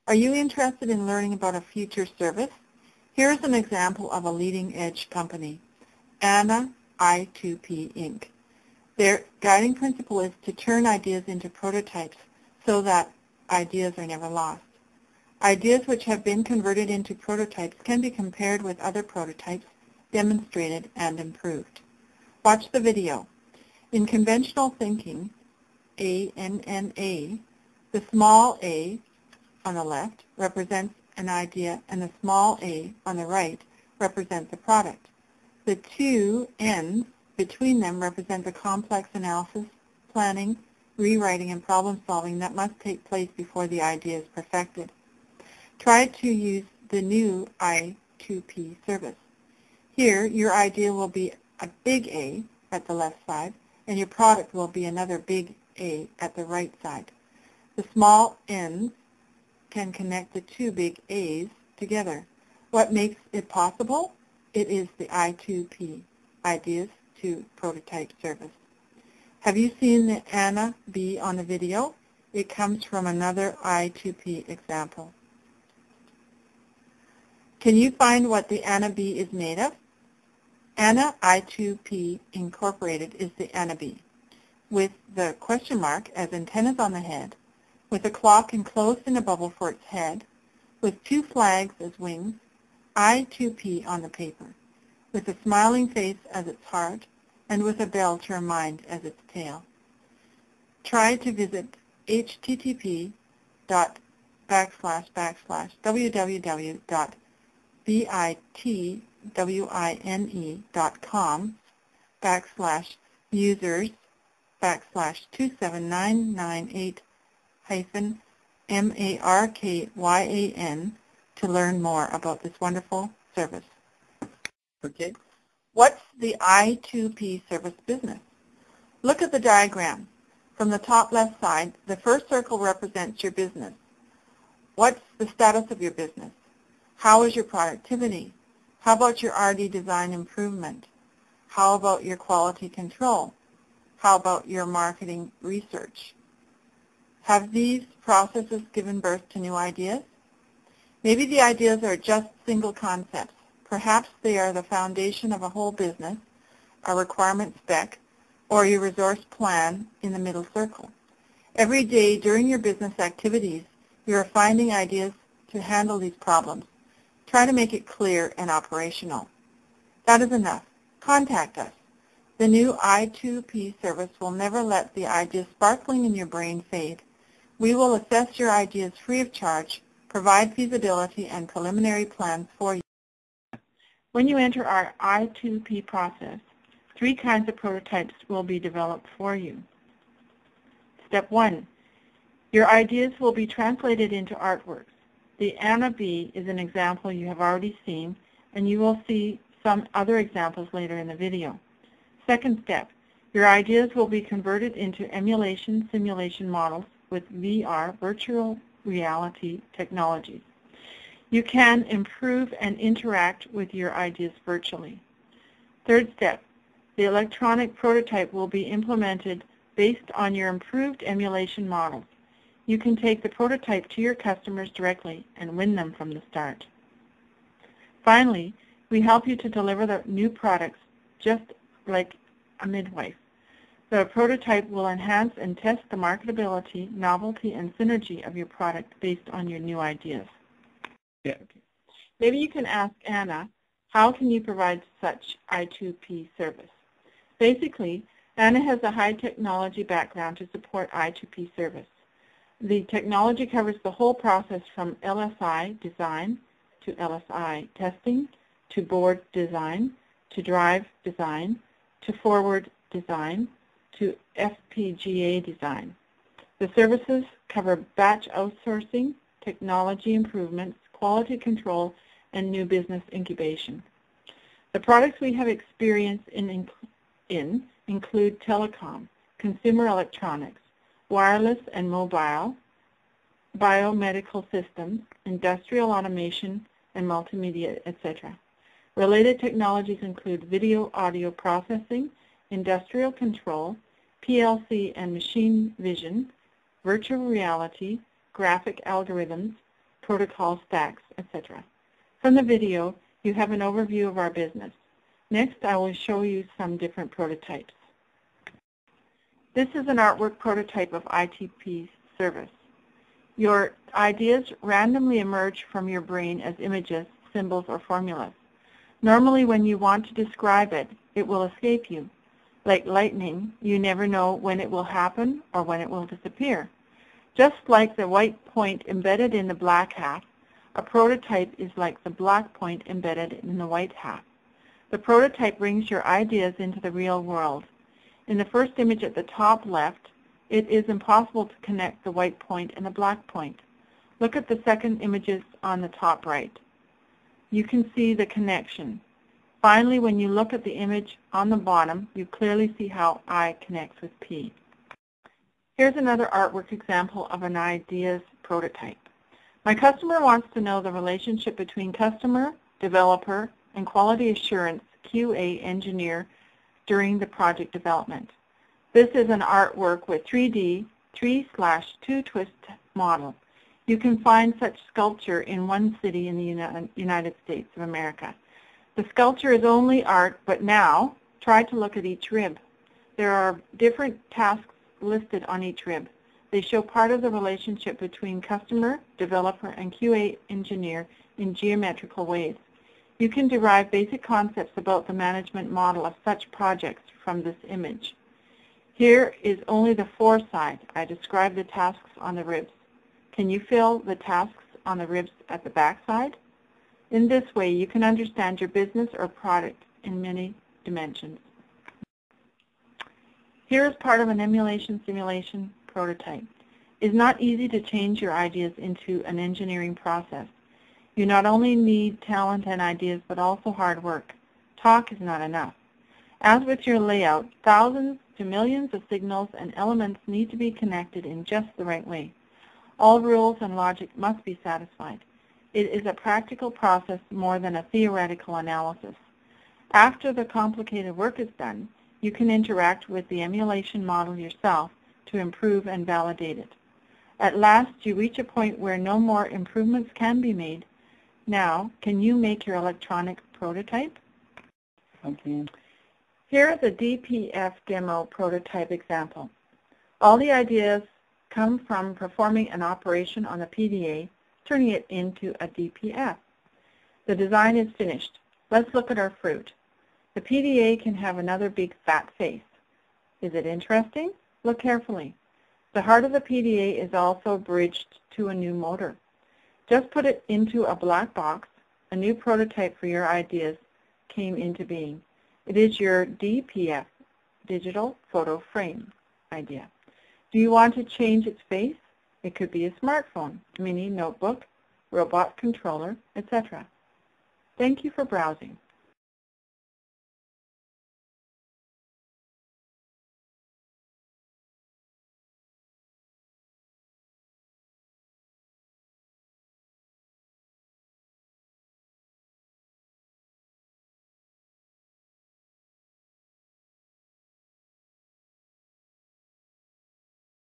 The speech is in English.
Are you interested in learning about a future service? Here's an example of a leading-edge company, ANA I2P Inc. Their guiding principle is to turn ideas into prototypes so that ideas are never lost. Ideas which have been converted into prototypes can be compared with other prototypes, demonstrated, and improved. Watch the video. In conventional thinking, ANNA, the small a on the left represents an idea and the small a on the right represents a product. The two N's between them represent the complex analysis, planning, rewriting, and problem solving that must take place before the idea is perfected. Try to use the new I2P service. Here, your idea will be a big A at the left side, and your product will be another big A at the right side. The small n's can connect the two big A's together. What makes it possible? It is the I2P, Ideas to Prototype service. Have you seen the ANA B on the video? It comes from another I2P example. Can you find what the ANA B is made of? ANA I2P Incorporated is the ANA B, with the question mark as antennas on the head, with a clock enclosed in a bubble for its head, with two flags as wings, I2P on the paper, with a smiling face as its heart, and with a bell to remind as its tail. Try to visit http://www.bitwine.com/users/27998-markyan to learn more about this wonderful service. Okay. What's the I2P service business? Look at the diagram. From the top left side, the first circle represents your business. What's the status of your business? How is your productivity? How about your RD design improvement? How about your quality control? How about your marketing research? Have these processes given birth to new ideas? Maybe the ideas are just single concepts. Perhaps they are the foundation of a whole business, a requirement spec, or your resource plan in the middle circle. Every day during your business activities, you are finding ideas to handle these problems. Try to make it clear and operational. That is enough. Contact us. The new I2P service will never let the ideas sparkling in your brain fade. We will assess your ideas free of charge, provide feasibility and preliminary plans for you. When you enter our I2P process, 3 kinds of prototypes will be developed for you. Step 1. Your ideas will be translated into artworks. The ANA B is an example you have already seen, and you will see some other examples later in the video. Second step, your ideas will be converted into emulation simulation models with VR, virtual reality technologies. You can improve and interact with your ideas virtually. Third step, the electronic prototype will be implemented based on your improved emulation models. You can take the prototype to your customers directly and win them from the start. Finally, we help you to deliver the new products just like a midwife. The prototype will enhance and test the marketability, novelty, and synergy of your product based on your new ideas. Yeah. Okay. Maybe you can ask Anna, how can you provide such I2P service? Basically, Anna has a high technology background to support I2P service. The technology covers the whole process from LSI design to LSI testing to board design to drive design to forward design to FPGA design. The services cover batch outsourcing, technology improvements, quality control, and new business incubation. The products we have experience in include telecom, consumer electronics, wireless and mobile, biomedical systems, industrial automation, and multimedia, etc. Related technologies include video audio processing, industrial control, PLC and machine vision, virtual reality, graphic algorithms, protocol stacks, etc. From the video, you have an overview of our business. Next, I will show you some different prototypes. This is an artwork prototype of ITP service. Your ideas randomly emerge from your brain as images, symbols, or formulas. Normally, when you want to describe it, it will escape you. Like lightning, you never know when it will happen or when it will disappear. Just like the white point embedded in the black hat, a prototype is like the black point embedded in the white hat. The prototype brings your ideas into the real world. In the first image at the top left, it is impossible to connect the white point and the black point. Look at the second images on the top right. You can see the connection. Finally, when you look at the image on the bottom, you clearly see how I connects with P. Here's another artwork example of an ideas prototype. My customer wants to know the relationship between customer, developer, and quality assurance QA engineer during the project development. This is an artwork with 3D 3/2 twist model. You can find such sculpture in one city in the United States of America. The sculpture is only art, but now try to look at each rib. There are different tasks listed on each rib. They show part of the relationship between customer, developer, and QA engineer in geometrical ways. You can derive basic concepts about the management model of such projects from this image. Here is only the foreside. I describe the tasks on the ribs. Can you fill the tasks on the ribs at the backside? In this way, you can understand your business or product in many dimensions. Here is part of an emulation simulation prototype. It is not easy to change your ideas into an engineering process. You not only need talent and ideas, but also hard work. Talk is not enough. As with your layout, thousands to millions of signals and elements need to be connected in just the right way. All rules and logic must be satisfied. It is a practical process more than a theoretical analysis. After the complicated work is done, you can interact with the emulation model yourself to improve and validate it. At last, you reach a point where no more improvements can be made. Now, can you make your electronic prototype? Okay. Here is a DPF demo prototype example. All the ideas come from performing an operation on the PDA, turning it into a DPF. The design is finished. Let's look at our fruit. The PDA can have another big fat face. Is it interesting? Look carefully. The heart of the PDA is also bridged to a new motor. Just put it into a black box. A new prototype for your ideas came into being. It is your DPF, digital photo frame idea. Do you want to change its face? It could be a smartphone, mini notebook, robot controller, etc. Thank you for browsing.